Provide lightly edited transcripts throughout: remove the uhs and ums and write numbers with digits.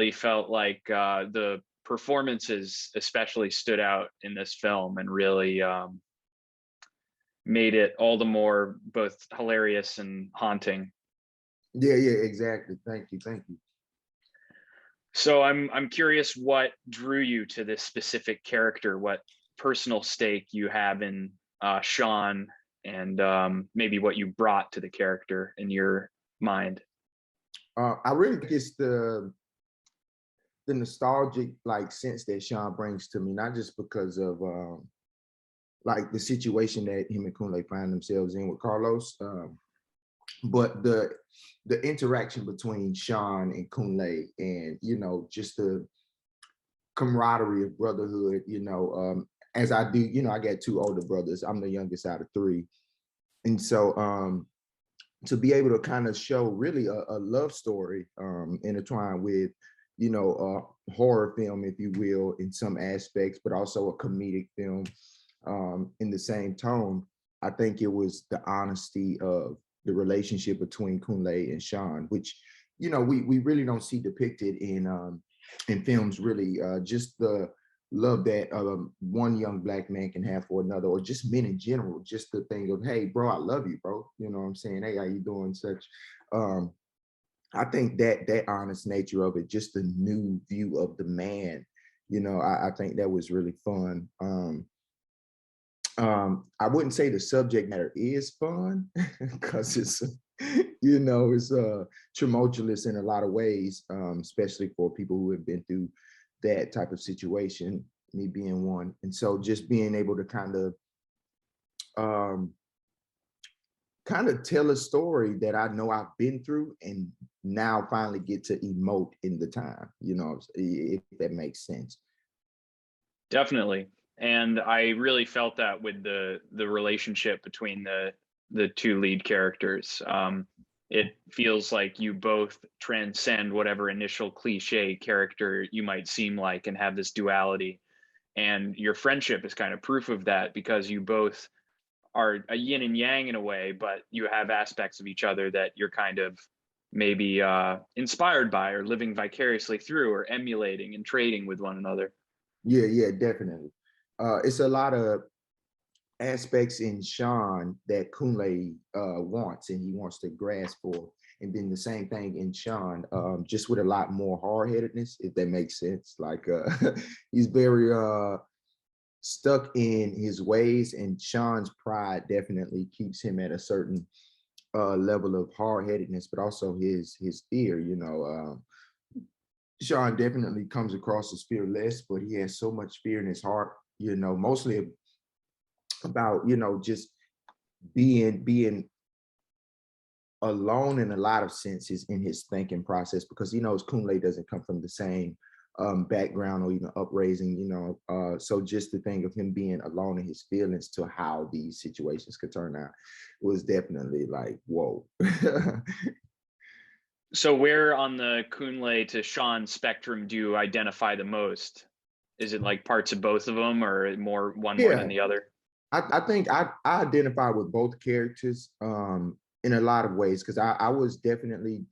really felt like the performances especially stood out in this film and really made it all the more both hilarious and haunting. Yeah, exactly. Thank you. So I'm curious what drew you to this specific character, what personal stake you have in Sean, and maybe what you brought to the character in your mind. I really think it's the nostalgic like sense that Sean brings to me, not just because of like the situation that him and Kunle find themselves in with Carlos, but the interaction between Sean and Kunle, and just the camaraderie of brotherhood. As I do, I got two older brothers. I'm the youngest out of three, and so to be able to kind of show really a love story intertwined with a horror film, if you will, in some aspects, but also a comedic film in the same tone. I think it was the honesty of the relationship between Kunle and Sean, which we really don't see depicted in films, really. Just the love that one young Black man can have for another, or just men in general. Just the thing of, hey, bro, I love you, bro. You know what I'm saying? Hey, how you doing? Such. I think that honest nature of it, just the new view of the man. I think that was really fun. I wouldn't say the subject matter is fun because it's it's tumultuous in a lot of ways, especially for people who have been through that type of situation, me being one. And so just being able to kind of tell a story that I know I've been through and now finally get to emote in the time, if that makes sense. Definitely. And I really felt that with the relationship between the two lead characters. It feels like you both transcend whatever initial cliche character you might seem like and have this duality. And your friendship is kind of proof of that, because you both are a yin and yang in a way, but you have aspects of each other that you're kind of maybe inspired by or living vicariously through or emulating and trading with one another. Yeah, definitely. It's a lot of aspects in Sean that Kunle wants, and he wants to grasp for. And then the same thing in Sean, just with a lot more hard-headedness, if that makes sense. Like he's very stuck in his ways, and Sean's pride definitely keeps him at a certain level of hard-headedness, but also his fear. Sean definitely comes across as fearless, but he has so much fear in his heart, mostly about, just being alone in a lot of senses in his thinking process, because he knows Kunle doesn't come from the same background or even upraising, so just the thing of him being alone in his feelings to how these situations could turn out was definitely like, whoa. So where on the Kunle to Sean spectrum do you identify the most? Is it like parts of both of them, or more than the other? I think I identify with both characters in a lot of ways, because I was definitely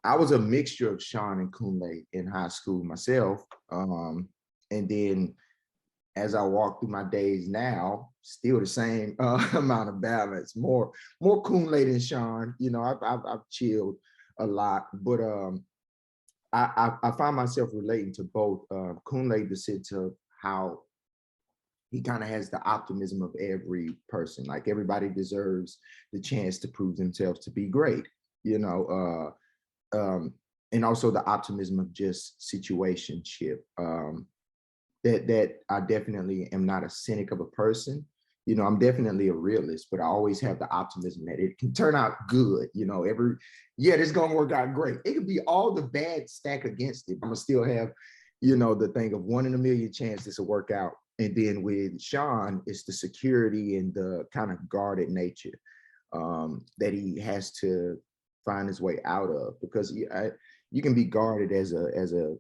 I was a mixture of Sean and Kunle in high school myself, and then as I walk through my days now, still the same amount of balance, more Kunle than Sean. I've chilled a lot, but I find myself relating to both. Kunle, the sense of how he kind of has the optimism of every person, like everybody deserves the chance to prove themselves to be great, and also the optimism of just situationship. That I definitely am not a cynic of a person. I'm definitely a realist, but I always have the optimism that it can turn out good. It's gonna work out great. It could be all the bad stack against it. I'm gonna still have, the thing of 1 in a million chance this will work out. And then with Sean, it's the security and the kind of guarded nature that he has to find his way out of, because you can be guarded as a,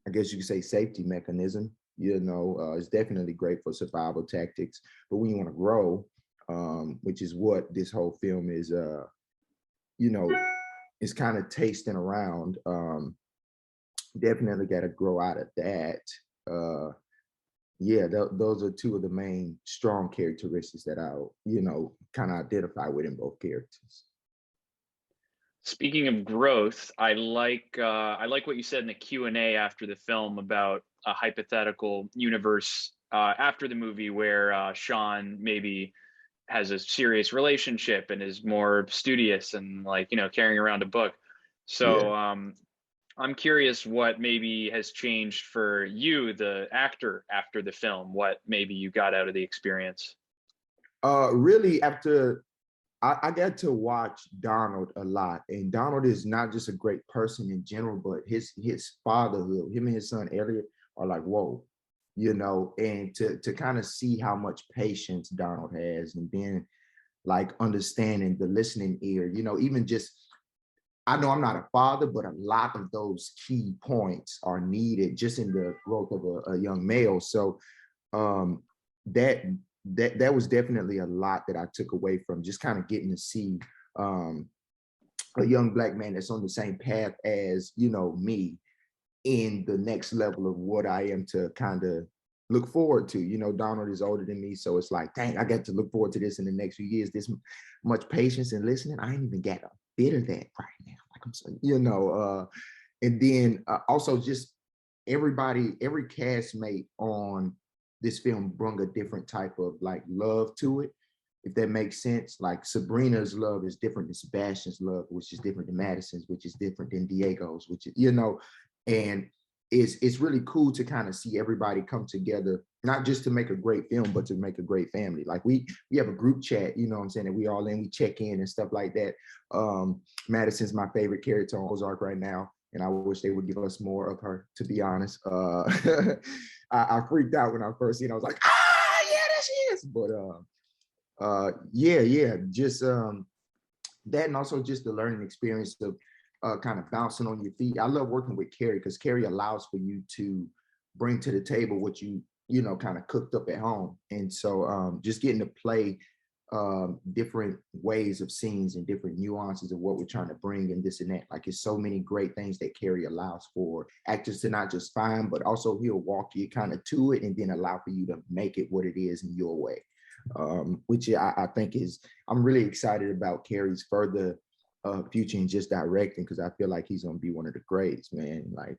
I guess you could say, safety mechanism. It's definitely great for survival tactics. But when you want to grow, which is what this whole film is, is kind of tasting around. Definitely got to grow out of that. Yeah, those are two of the main strong characteristics that I, kind of identify with in both characters. Speaking of growth, I like what you said in the Q&A after the film about a hypothetical universe after the movie where Sean maybe has a serious relationship and is more studious and like, carrying around a book. Yeah. So I'm curious what maybe has changed for you, the actor, after the film, what maybe you got out of the experience. Really, after I got to watch Donald a lot, and Donald is not just a great person in general, but his fatherhood, him and his son Elliot are like, whoa, and to kind of see how much patience Donald has, and then like understanding the listening ear, even just, I know I'm not a father, but a lot of those key points are needed just in the growth of a young male. So um, that that was definitely a lot that I took away from just kind of getting to see um, a young Black man that's on the same path as me in the next level of what I am to kind of look forward to. Donald is older than me, so it's like, dang, I got to look forward to this in the next few years. This much patience and listening, I ain't even got a bit of that right now. Like I'm saying, and then also just every castmate on this film brought a different type of like love to it, if that makes sense. Like Sabrina's love is different than Sebastian's love, which is different than Madison's, which is different than Diego's, which is, and it's really cool to kind of see everybody come together, not just to make a great film, but to make a great family. Like we have a group chat, what I'm saying, that we all in, we check in and stuff like that. Madison's my favorite character on Ozark right now, and I wish they would give us more of her, to be honest. I freaked out when I first seen her. I was like, yeah, there she is. But yeah, just that, and also just the learning experience of kind of bouncing on your feet. I love working with Carey because Carey allows for you to bring to the table what you kind of cooked up at home. And so just getting to play different ways of scenes and different nuances of what we're trying to bring and this and that. Like, it's so many great things that Carey allows for actors to not just find, but also he'll walk you kind of to it and then allow for you to make it what it is in your way. Which I think I'm really excited about Carey's further future in just directing, because I feel like he's going to be one of the greats, man. Like,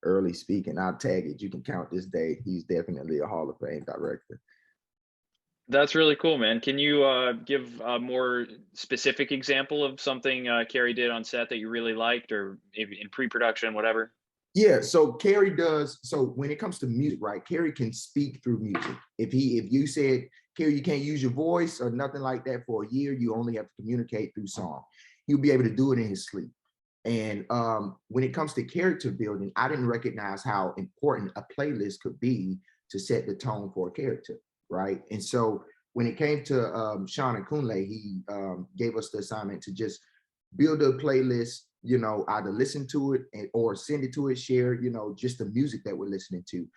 early speaking, I'll tag it. You can count this day. He's definitely a Hall of Fame director. That's really cool, man. Can you give a more specific example of something Carey did on set that you really liked, or maybe in pre-production, whatever? Yeah, so Carey does. So when it comes to music, right? Carey can speak through music. If you said, Carey, you can't use your voice or nothing like that for a year, you only have to communicate through song. He'll be able to do it in his sleep. And when it comes to character building, I didn't recognize how important a playlist could be to set the tone for a character, right? And so when it came to Sean and Kunle, he gave us the assignment to just build a playlist, either listen to it or send it to it, share, just the music that we're listening to.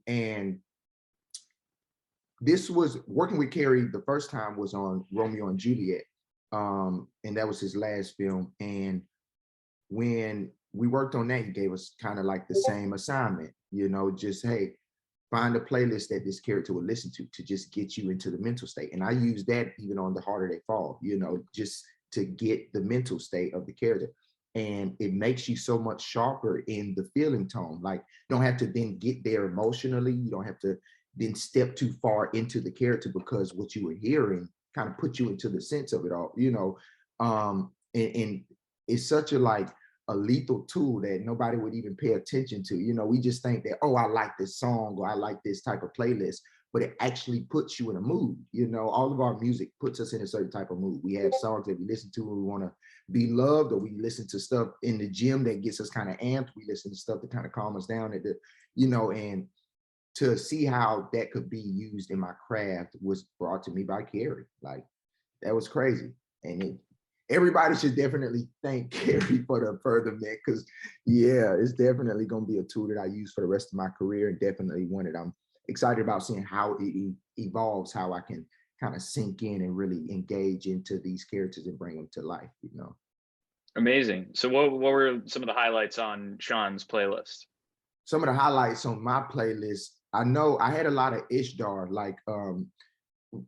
And this was working with Carey. The first time was on Romeo and Juliet. And that was his last film. And when we worked on that, he gave us kind of like the same assignment, just, hey, find a playlist that this character would listen to just get you into the mental state. And I use that even on The Harder They Fall, just to get the mental state of the character. And it makes you so much sharper in the feeling tone. Like, you don't have to then get there emotionally. You don't have to then step too far into the character, because what you were hearing kind of put you into the sense of it all, and it's such a lethal tool that nobody would even pay attention to. We just think that, oh, I like this song or I like this type of playlist, but it actually puts you in a mood. All of our music puts us in a certain type of mood. We have songs that we listen to when we want to be loved, or we listen to stuff in the gym that gets us kind of amped. We listen to stuff that kind of calm us down and to see how that could be used in my craft was brought to me by Carey. Like, that was crazy. And everybody should definitely thank Carey for the furtherment, because yeah, it's definitely going to be a tool that I use for the rest of my career, and definitely one that I'm excited about seeing how it evolves, how I can kind of sink in and really engage into these characters and bring them to life. Amazing. So what were some of the highlights on Sean's playlist? Some of the highlights on my playlist, I know I had a lot of Ishdar, like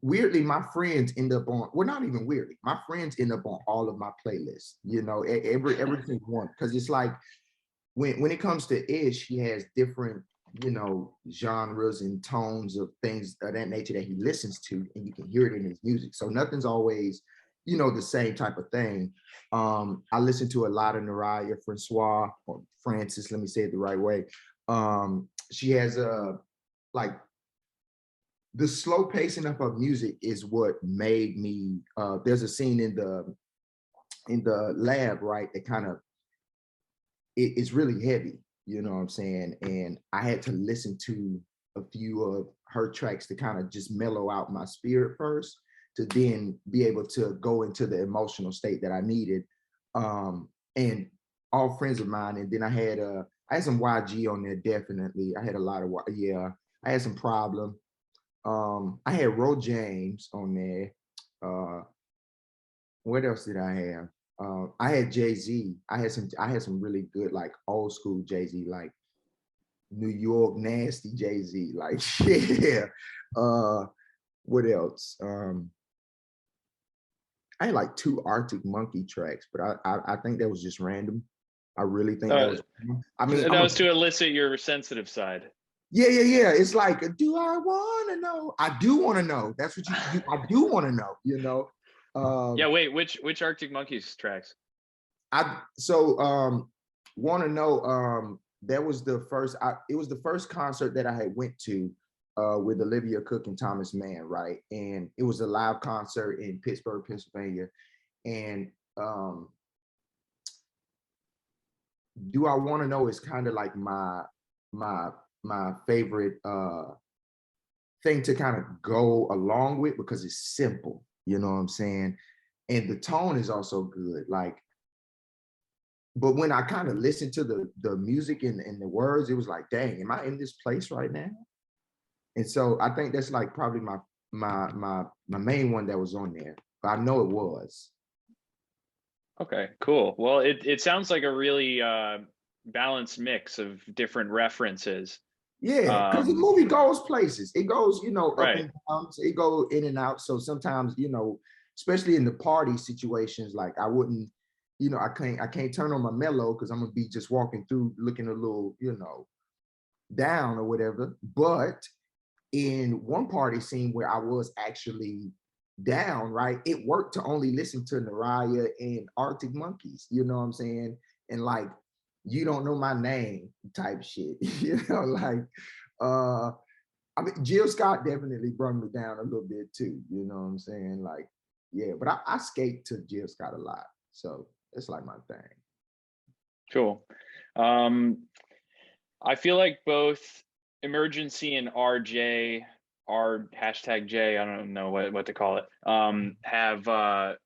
weirdly, my friends end up on, well, not even weirdly, my friends end up on all of my playlists, you know, every single one. Cause it's like when it comes to Ish, he has different, you know, genres and tones of things of that nature that he listens to, and you can hear it in his music. So nothing's always, you know, the same type of thing. I listen to a lot of Naraya Francois, or Francis, let me say it the right way. She has a, like, the slow pacing of her music is what made me, there's a scene in the lab, right, that kind of, it's really heavy, you know what I'm saying? And I had to listen to a few of her tracks to kind of just mellow out my spirit first, to then be able to go into the emotional state that I needed. And all friends of mine. And then I had some YG on there, definitely. I had a lot of, yeah, I had some Problem. I had Ro James on there. What else did I have? I had Jay-Z. I had some really good, like, old school Jay-Z, like New York nasty Jay-Z. Like, yeah. What else? I had like 2 Arctic Monkey tracks, but I think that was just random. I really think that was, I mean, That was to elicit your sensitive side. Yeah. It's like, do I want to know? I do want to know. That's what I do want to know, you know? Yeah, wait, which Arctic Monkeys tracks? Want to know, that was the first, it was the first concert that I had went to with Olivia Cook and Thomas Mann, right? And it was a live concert in Pittsburgh, Pennsylvania. And Do I Want to Know is kind of like my favorite thing to kind of go along with, because it's simple, you know what I'm saying? And the tone is also good. Like, but when I kind of listened to the music and the words, it was like, dang, am I in this place right now? And so I think that's like probably my main one that was on there. But I know it was. Okay, cool. Well, it sounds like a really balanced mix of different references. Yeah, because the movie goes places. It goes, you know, up Right. and down. It goes in and out. So sometimes, you know, especially in the party situations, like I wouldn't, you know, I can't turn on my mellow because I'm gonna be just walking through looking a little, you know, down or whatever. But in one party scene where I was actually down, right, it worked to only listen to Naraya and Arctic Monkeys, you know what I'm saying? And like, you don't know my name type shit, you know, like, I mean, Jill Scott definitely brought me down a little bit too, you know what I'm saying? Like, yeah, but I skate to Jill Scott a lot. So it's like my thing. Cool. I feel like both Emergency and RJ, R hashtag J, I don't know what to call it, have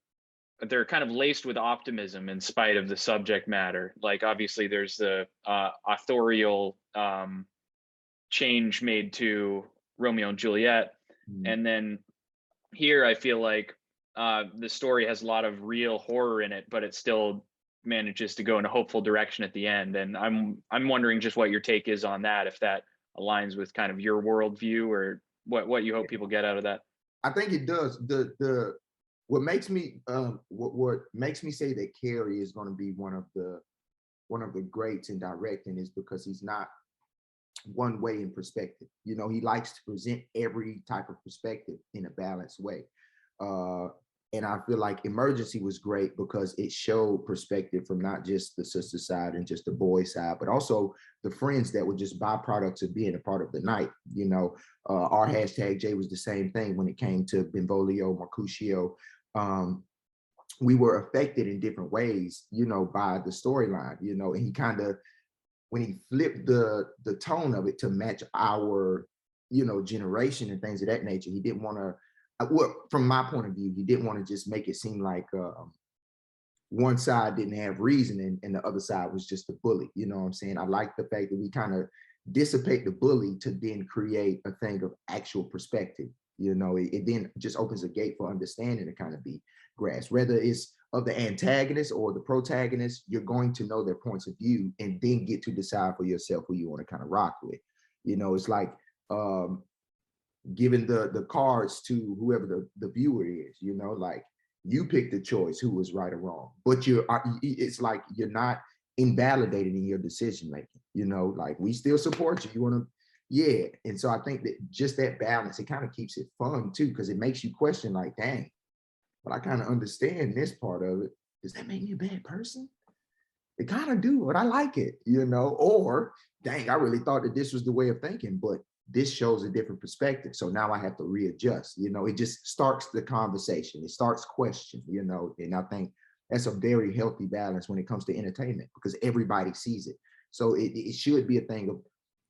they're kind of laced with optimism in spite of the subject matter. Like, obviously there's the authorial change made to Romeo and Juliet. And then here I feel like the story has a lot of real horror in it, but it still manages to go in a hopeful direction at the end. And I'm wondering just what your take is on that, if that aligns with kind of your worldview, or what you hope people get out of that. I think it does. The what makes me what makes me say that Carey is going to be one of the greats in directing is because he's not one way in perspective. You know, he likes to present every type of perspective in a balanced way. And I feel like Emergency was great because it showed perspective from not just the sister side and just the boy side, but also the friends that were just byproducts of being a part of the night. You know, our hashtag J was the same thing when it came to Benvolio, Mercutio. We were affected in different ways, you know, by the storyline, you know, and he kind of, when he flipped the tone of it to match our, you know, generation and things of that nature, he didn't want to, well, from my point of view, he didn't want to just make it seem like one side didn't have reason and the other side was just a bully. You know what I'm saying? I like the fact that we kind of dissipate the bully to then create a thing of actual perspective. You know, it then just opens a gate for understanding to kind of be grasped, whether it's of the antagonist or the protagonist, you're going to know their points of view and then get to decide for yourself who you want to kind of rock with. You know, it's like giving the cards to whoever the viewer is, you know, like you pick the choice who was right or wrong, but it's like you're not invalidated in your decision making, you know, like we still support you. You want to, yeah. And so I think that just that balance, it kind of keeps it fun too, because it makes you question like, dang, but I kind of understand this part of it. Does that make me a bad person? It kind of do, but I like it, you know, or dang, I really thought that this was the way of thinking, but this shows a different perspective. So now I have to readjust, you know, it just starts the conversation. It starts question, you know, and I think that's a very healthy balance when it comes to entertainment because everybody sees it. So it should be a thing of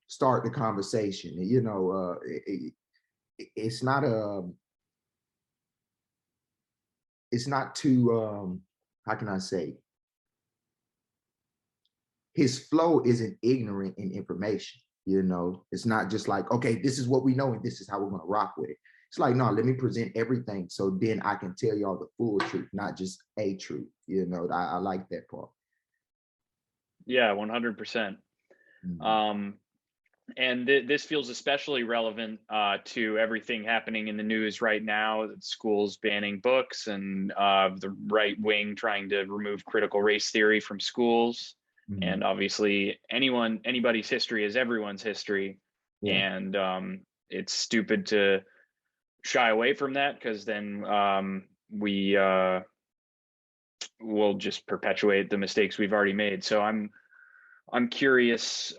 start the conversation, you know, it's not too, how can I say, his flow isn't ignorant in information. You know, it's not just like, okay, this is what we know and this is how we're going to rock with it. It's like, no, let me present everything so then I can tell y'all the full truth, not just a truth. You know, I like that part. Yeah, 100%. Mhm. And this feels especially relevant to everything happening in the news right now. Schools banning books and the right wing trying to remove critical race theory from schools. Mhm. And obviously, anybody's history is everyone's history. Yeah. And it's stupid to shy away from that because then we will just perpetuate the mistakes we've already made. So I'm curious,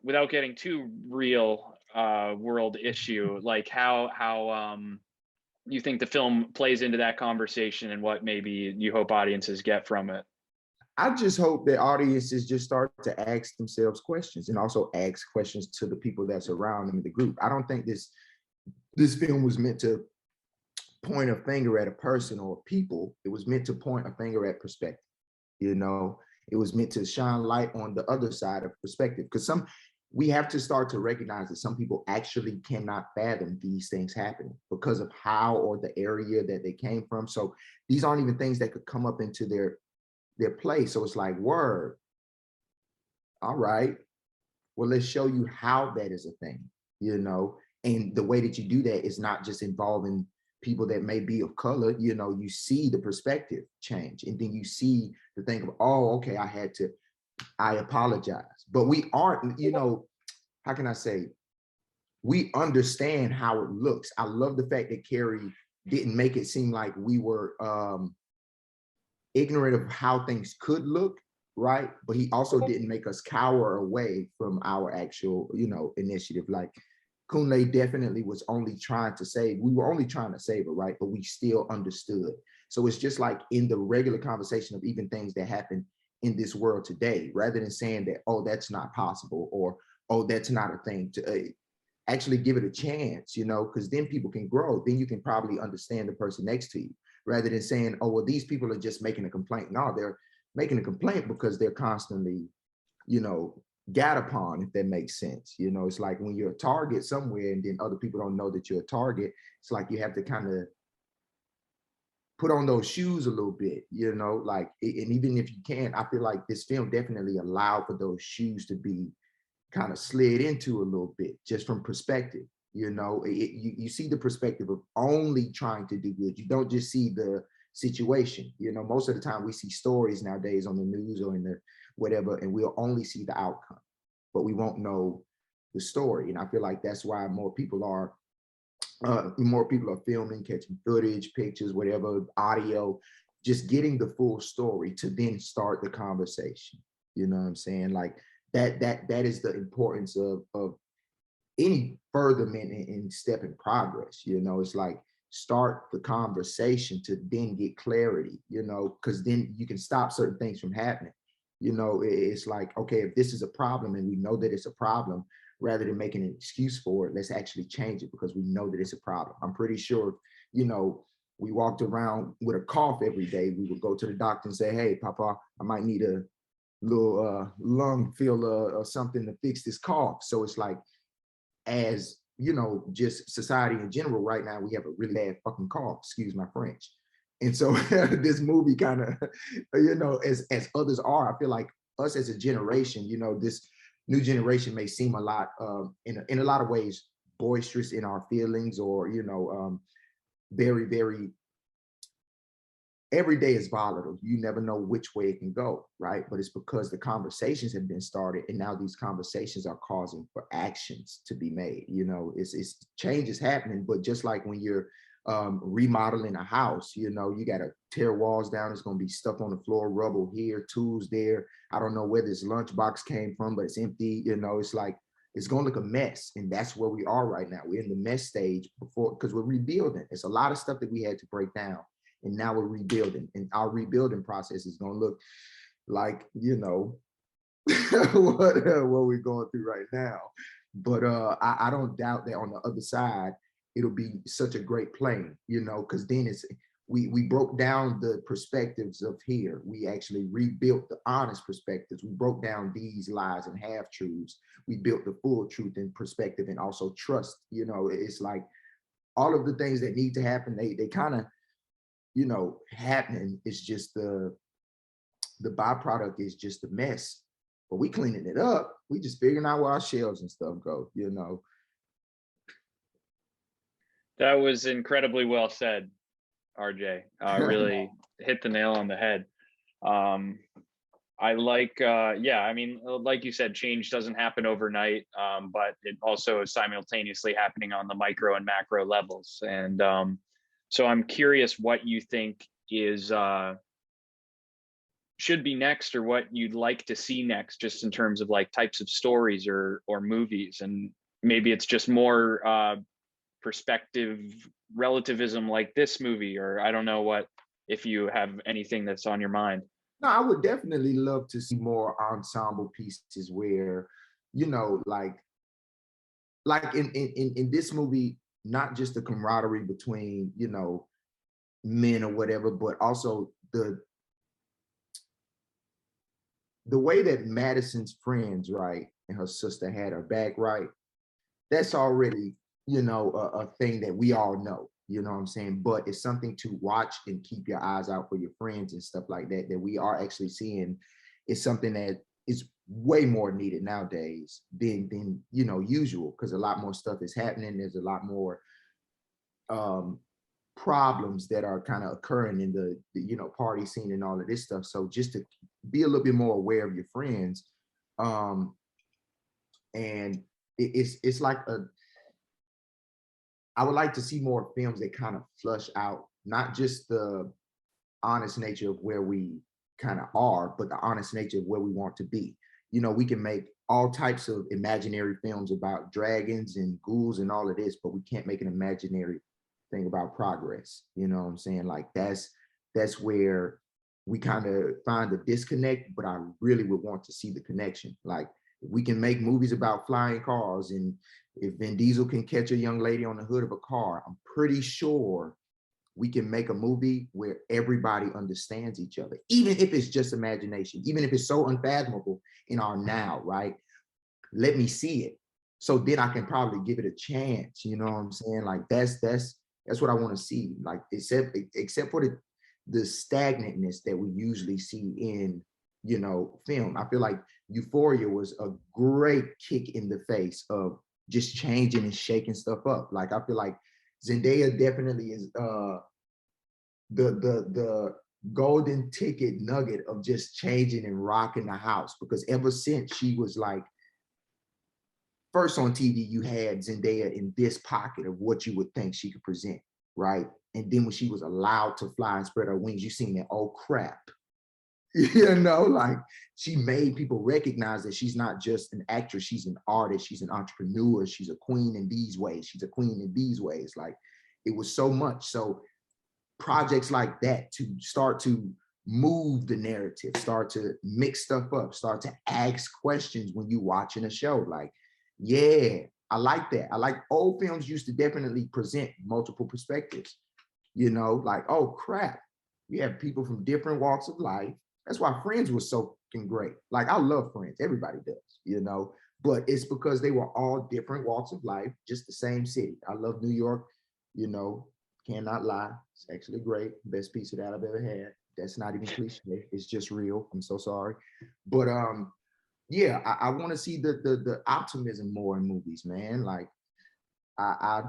without getting too real, world issue, like how you think the film plays into that conversation and what maybe you hope audiences get from it. I just hope that audiences just start to ask themselves questions and also ask questions to the people that's around them in the group. I don't think this film was meant to point a finger at a person or people. It was meant to point a finger at perspective. You know, it was meant to shine light on the other side of perspective because we have to start to recognize that some people actually cannot fathom these things happening because of how or the area that they came from. So these aren't even things that could come up into their place. So it's like, word, all right, well, let's show you how that is a thing, you know. And the way that you do that is not just involving people that may be of color. You know, you see the perspective change and then you see the thing of, oh, okay, I apologize, but we aren't, you know, how can I say, we understand how it looks. I love the fact that Carey didn't make it seem like we were ignorant of how things could look, right? But he also didn't make us cower away from our actual, you know, initiative. Like Kunle definitely was only trying to save, we were only trying to save her, right? But we still understood. So it's just like in the regular conversation of even things that happen in this world today, rather than saying that, oh, that's not possible, or, oh, that's not a thing, to actually give it a chance, you know, because then people can grow. Then you can probably understand the person next to you rather than saying, oh, well, these people are just making a complaint. No, they're making a complaint because they're constantly, you know, gat upon, if that makes sense. You know, it's like when you're a target somewhere and then other people don't know that you're a target, it's like you have to kind of put on those shoes a little bit, you know, like, and even if you can, I feel like this film definitely allowed for those shoes to be kind of slid into a little bit just from perspective. You know, you see the perspective of only trying to do good. You don't just see the situation. You know, most of the time we see stories nowadays on the news or in the whatever, and we'll only see the outcome, but we won't know the story. And I feel like that's why more people are filming, catching footage, pictures, whatever, audio, just getting the full story to then start the conversation. You know what I'm saying? Like that is the importance of any furtherment in step in progress. You know, it's like start the conversation to then get clarity, you know, because then you can stop certain things from happening. You know, it's like, okay, if this is a problem and we know that it's a problem, rather than making an excuse for it, let's actually change it because we know that it's a problem. I'm pretty sure, you know, we walked around with a cough every day, we would go to the doctor and say, hey, Papa, I might need a little lung filler or something to fix this cough. So it's like, as you know, just society in general right now, we have a really bad fucking cough, excuse my French. And so this movie kind of, as others are, I feel like us as a generation, this new generation may seem a lot, in a lot of ways, boisterous in our feelings, or, very, very, every day is volatile. You never know which way it can go, right? But it's because the conversations have been started, and now these conversations are causing for actions to be made. It's change is happening, but just like when you're remodeling a house, you got to tear walls down. It's going to be stuff on the floor, rubble here, tools there. I don't know where this lunchbox came from, but it's empty. It's like, it's going to look a mess. And that's where we are right now. We're in the mess stage because we're rebuilding. It's a lot of stuff that we had to break down. And now we're rebuilding. And our rebuilding process is going to look like, what we're going through right now. But I don't doubt that on the other side, it'll be such a great plane, because then we broke down the perspectives of here. We actually rebuilt the honest perspectives. We broke down these lies and half truths. We built the full truth and perspective, and also trust. It's like all of the things that need to happen, they kind of, happening. It's just the byproduct is just a mess. But we cleaning it up. We just figuring out where our shelves and stuff go, That was incredibly well said, RJ. Really hit the nail on the head. I like, like you said, change doesn't happen overnight, but it also is simultaneously happening on the micro and macro levels. And so I'm curious what you think is should be next, or what you'd like to see next, just in terms of like types of stories or movies. And maybe it's just more perspective relativism like this movie, or I don't know if you have anything that's on your mind. No, I would definitely love to see more ensemble pieces where, like in this movie, not just the camaraderie between, men or whatever, but also the way that Madison's friends, right, and her sister had her back, right, that's already, a thing that we all know, what I'm saying? But it's something to watch and keep your eyes out for your friends and stuff like that, that we are actually seeing. Is something that is way more needed nowadays than usual, because a lot more stuff is happening. There's a lot more problems that are kind of occurring in the party scene and all of this stuff. So just to be a little bit more aware of your friends, and it's like I would like to see more films that kind of flush out not just the honest nature of where we kind of are, but the honest nature of where we want to be. We can make all types of imaginary films about dragons and ghouls and all of this, but we can't make an imaginary thing about progress. You know what I'm saying? Like that's where we kind of find the disconnect, but I really would want to see the connection. Like, if we can make movies about flying cars, and if Vin Diesel can catch a young lady on the hood of a car, I'm pretty sure we can make a movie where everybody understands each other, even if it's just imagination, even if it's so unfathomable in our now, right? Let me see it. So then I can probably give it a chance, you know what I'm saying? Like that's what I want to see. Like, except for the stagnantness that we usually see in, film. I feel like Euphoria was a great kick in the face of just changing and shaking stuff up. Like, I feel like Zendaya definitely is the golden ticket nugget of just changing and rocking the house, because ever since she was like first on TV, you had Zendaya in this pocket of what you would think she could present, right? And then when she was allowed to fly and spread her wings, you seen that, oh crap. Like, she made people recognize that she's not just an actress, she's an artist, she's an entrepreneur, she's a queen in these ways, she's a queen in these ways. Like, it was so much. So projects like that to start to move the narrative, start to mix stuff up, start to ask questions when you watching a show. Like, yeah, I like that. I like old films used to definitely present multiple perspectives, like, oh crap, we have people from different walks of life. That's why Friends was so fucking great. Like, I love Friends, everybody does, but it's because they were all different walks of life, just the same city. I love New York, cannot lie. It's actually great. Best pizza that I've ever had. That's not even cliche. It's just real. I'm so sorry. But yeah, I want to see the optimism more in movies, man. Like I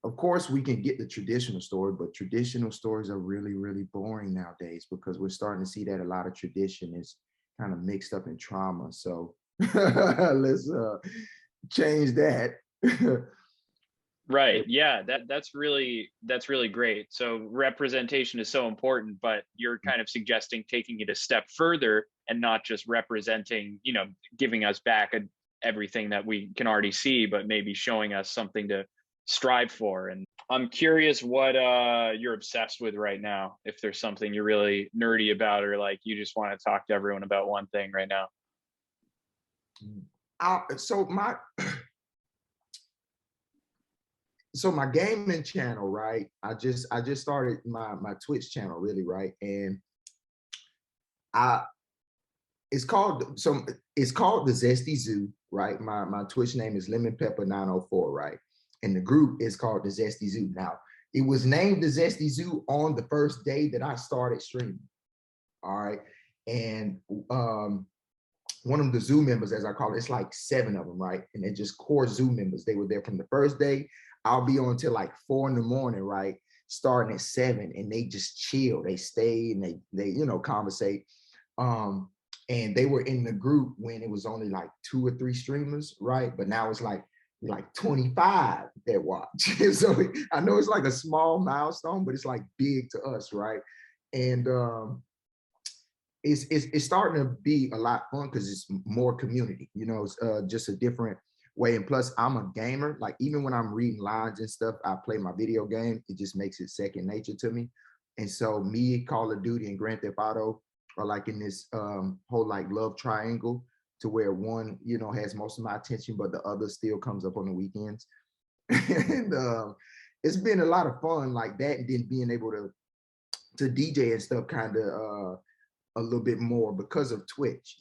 of course we can get the traditional story, but traditional stories are really, really boring nowadays because we're starting to see that a lot of tradition is kind of mixed up in trauma. So let's change that. Right. Yeah, that's really great. So representation is so important, but you're kind of suggesting taking it a step further and not just representing, giving us back everything that we can already see, but maybe showing us something to strive for. And I'm curious what you're obsessed with right now, if there's something you're really nerdy about, or like you just want to talk to everyone about one thing right now. So my gaming channel, right? I just started my Twitch channel, really, right? And it's called the Zesty Zoo, right? My Twitch name is Lemon Pepper 904, right? And the group is called the Zesty Zoo. Now, it was named the Zesty Zoo on the first day that I started streaming. All right. And one of the zoo members, as I call it, it's like 7 of them, right? And they're just core zoo members. They were there from the first day. I'll be on till like 4 in the morning, right? Starting at 7, and they just chill. They stay and they conversate. And they were in the group when it was only like 2 or 3 streamers, right? But now it's like 25 that watch. So I know it's like a small milestone, but it's like big to us, right? And it's starting to be a lot fun because it's more community, it's just a different way. And plus, I'm a gamer. Like, even when I'm reading lines and stuff, I play my video game. It just makes it second nature to me. And so me, Call of Duty, and Grand Theft Auto are like in this whole like love triangle, to where one, has most of my attention, but the other still comes up on the weekends. And it's been a lot of fun like that. And then being able to DJ and stuff kind of a little bit more because of Twitch,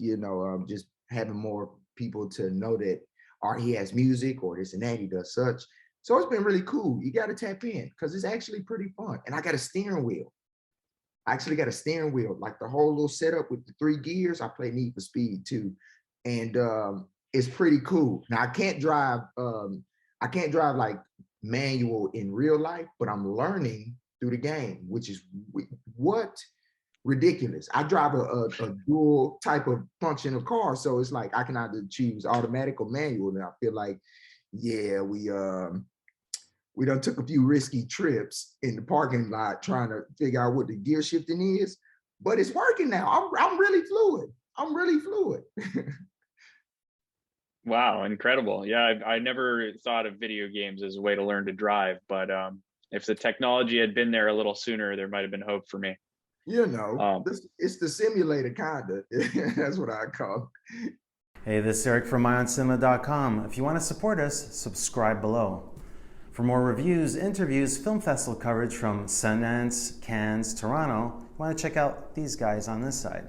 just having more people to know that, or he has music or this and that, he does such. So it's been really cool. You got to tap in because it's actually pretty fun. And I got a steering wheel. I actually got a steering wheel, like the whole little setup with the 3 gears. I play Need for Speed too. And it's pretty cool. Now I can't drive like manual in real life, but I'm learning through the game, which is what ridiculous. I drive a dual type of functional car, so it's like I can either choose automatic or manual. And I feel like, yeah, we done took a few risky trips in the parking lot trying to figure out what the gear shifting is, but it's working now. I'm really fluid. I'm really fluid. Wow, incredible. Yeah, I never thought of video games as a way to learn to drive, but if the technology had been there a little sooner, there might have been hope for me. It's the simulator, kind of. That's what I call it. Hey, this is Eric from IONCINEMA.com. If you want to support us, subscribe below. For more reviews, interviews, film festival coverage from Sundance, Cannes, Toronto, you want to check out these guys on this side.